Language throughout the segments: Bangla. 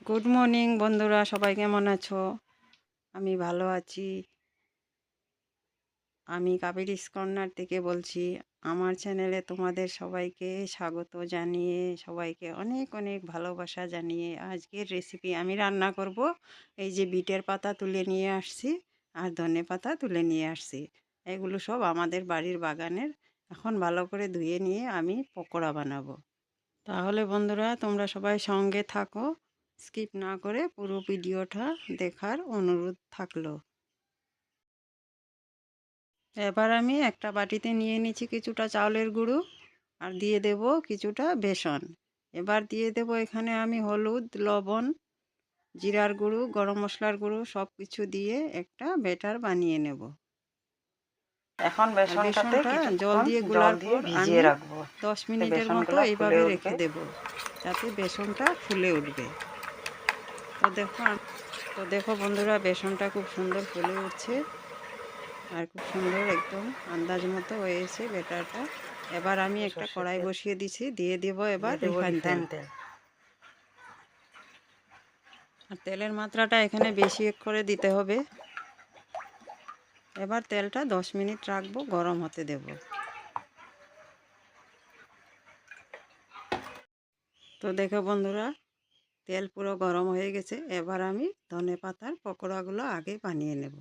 গুড মর্নিং বন্ধুরা, সবাই কেমন আছো? আমি ভালো আছি। আমি কাবেরীস কর্নার থেকে বলছি। আমার চ্যানেলে তোমাদের সবাইকে স্বাগত জানিয়ে, সবাইকে অনেক অনেক ভালোবাসা জানিয়ে আজকের রেসিপি আমি রান্না করব। এই যে বিটের পাতা তুলে নিয়ে আসছি আর ধনে পাতা তুলে নিয়ে আসছি। এগুলো সব আমাদের বাড়ির বাগানের। এখন ভালো করে ধুয়ে নিয়ে আমি পকোড়া বানাবো। তাহলে বন্ধুরা, তোমরা সবাই সঙ্গে থাকো, স্কিপ না করে পুরো ভিডিওটা দেখার অনুরোধ থাকলো। এবার আমি একটা বাটিতে নিয়ে নিচ্ছি কিছুটা চাউলের গুঁড়ো আর দিয়ে দেব কিছুটা বেসন। এবার দিয়ে দেব এখানে আমি হলুদ, লবণ, জিরার গুঁড়ো, গরম মশলার গুঁড়ো সব কিছু দিয়ে একটা ব্যাটার বানিয়ে নেব। এখন আর বেসনটাতে বেসনটা জল কিছুক্ষণ দিয়ে জল গোলার দিয়ে পর ভিজিয়ে আমি রাখবো 10 যাতে মিনিটের মতো বেসনগুলো ফুলে এইভাবে উঠবে। রেখে দেব, যাতে বেসনটা ফুলে উঠবে। তো দেখো তো দেখো বন্ধুরা, বেসনটা খুব সুন্দর ফুলে উঠছে আর খুব সুন্দর একদম আন্দাজ মতো হয়েছে ব্যাটারটা। এবার আমি একটা সর্ষের কড়াই তেল বসিয়ে দিছি, দিয়ে দেব এবার দিয়ে দেবো রিফাইন তেল। রিফাইন তেল। আর তেলের মাত্রাটা এখানে বেশি করে দিতে হবে। এবার তেলটা 10 মিনিট রাখবো, গরম হতে দেব। তো দেখো বন্ধুরা, তেল পুরো গরম হয়ে গেছে। এবার আমি ধনেপাতার পকোড়াগুলো আগে বানিয়ে নেব।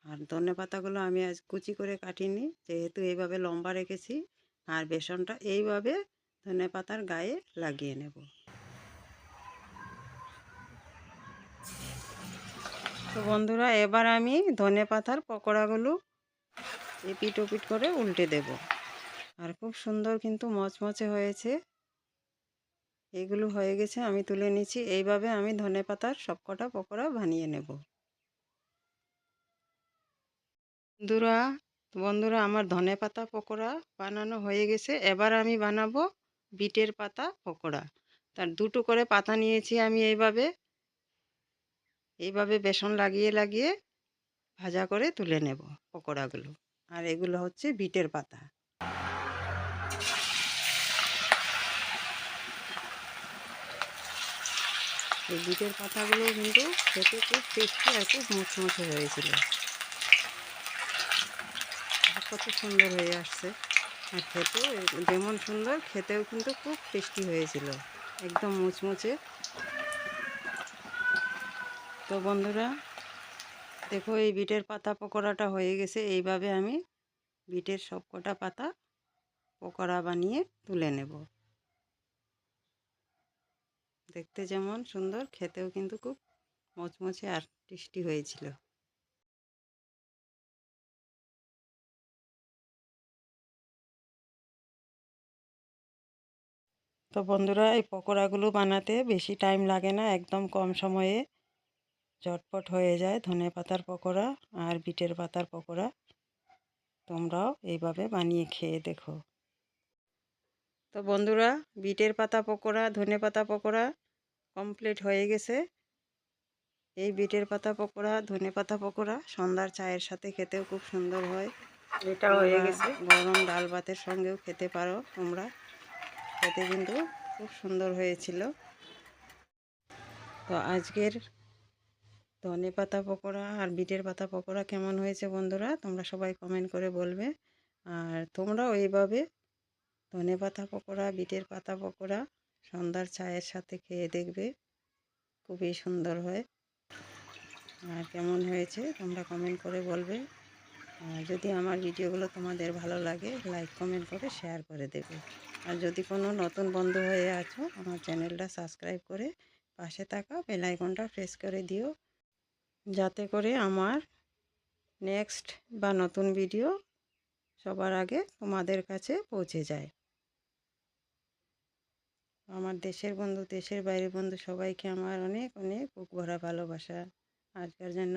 আর ধনেপাতাগুলো আমি আজ কুচি করে কাটিনি, যেহেতু এইভাবে লম্বা রেখেছি। আর বেসনটা এইভাবে ধনেপাতার গায়ে লাগিয়ে নেব। তো বন্ধুরা, এবার আমি ধনেপাতার পকোড়াগুলো এপিট ওপিট করে উল্টে দেব। আর খুব সুন্দর কিন্তু মচমচে হয়েছে। এগুলো হয়ে গেছে, আমি তুলে নিচ্ছি। এইভাবে আমি ধনেপাতার সবকটা পকোড়া বানিয়ে নেব। বন্ধুরা বন্ধুরা আমার ধনেপাতা পকোড়া বানানো হয়ে গেছে। এবার আমি বানাবো বিটের পাতা পকোড়া। তার দুটো করে পাতা নিয়েছি আমি। এইভাবে এইভাবে বেসন লাগিয়ে লাগিয়ে ভাজা করে তুলে নেব পকোড়াগুলো। আর এগুলো হচ্ছে বিটের পাতা। এই বিটের পাতাগুলো কিন্তু খেতে খুব টেস্টি আর খুব মুচমুচে হয়েছিল। কত সুন্দর হয়ে আসছে। আর খেতেও যেমন সুন্দর, খেতেও কিন্তু খুব টেস্টি হয়েছিল, একদম মুচমুচে। তো বন্ধুরা দেখো, এই বিটের পাতা পকোড়াটা হয়ে গেছে। এইভাবে আমি বিটের সবকটা পাতা পকোড়া বানিয়ে তুলে নেব। দেখতে যেমন সুন্দর, খেতেও কিন্তু খুব মুচমুচে আর টেস্টি হয়েছিল। তো বন্ধুরা, এই পকোড়াগুলো বানাতে বেশি টাইম লাগে না, একদম কম সময়ে ঝটপট হয়ে যায় ধনেপাতার পকোড়া আর বিটের পাতার পকোড়া। তোমরাও এইভাবে বানিয়ে খেয়ে দেখো। তো বন্ধুরা, বিটের পাতা পকোড়া, ধনেপাতা পকোড়া কমপ্লিট হয়ে গেছে। এই বিটের পাতা পকোড়া, ধনেপাতা পকোড়া সন্ধ্যার চায়ের সাথে খেতেও খুব সুন্দর হয়। এটা হয়ে কিংবা গেছে। গরম ডাল ভাতের সঙ্গেও খেতে পারো তোমরা। খেতে কিন্তু খুব সুন্দর হয়েছিল। তো আজকের ধনেপাতা পকোড়া আর বিটের পাতা পকোড়া কেমন হয়েছে বন্ধুরা, তোমরা সবাই কমেন্ট করে বলবে। আর তোমরাও এইভাবে ধনেপাতা পকোড়া, বিটের পাতা পকোড়া সন্ধ্যার চায়ের সাথে খেয়ে দেখবে, খুবই সুন্দর হয়। আর কেমন হয়েছে তোমরা কমেন্ট করে বলবে। আর যদি আমার ভিডিওগুলো তোমাদের ভালো লাগে, লাইক কমেন্ট করে শেয়ার করে দেবে। আর যদি কোনো নতুন বন্ধু হয়ে আছো, আমার চ্যানেলটা সাবস্ক্রাইব করে পাশে থাকা বেল আইকনটা প্রেস করে দিও, যাতে করে আমার নেক্সট বা নতুন ভিডিও সবার আগে তোমাদের কাছে পৌঁছে যায়। আমার দেশের বন্ধু, দেশের বাইরের বন্ধু সবাইকে আমার অনেক অনেক বুক ভরা ভালোবাসা। আজকের জন্য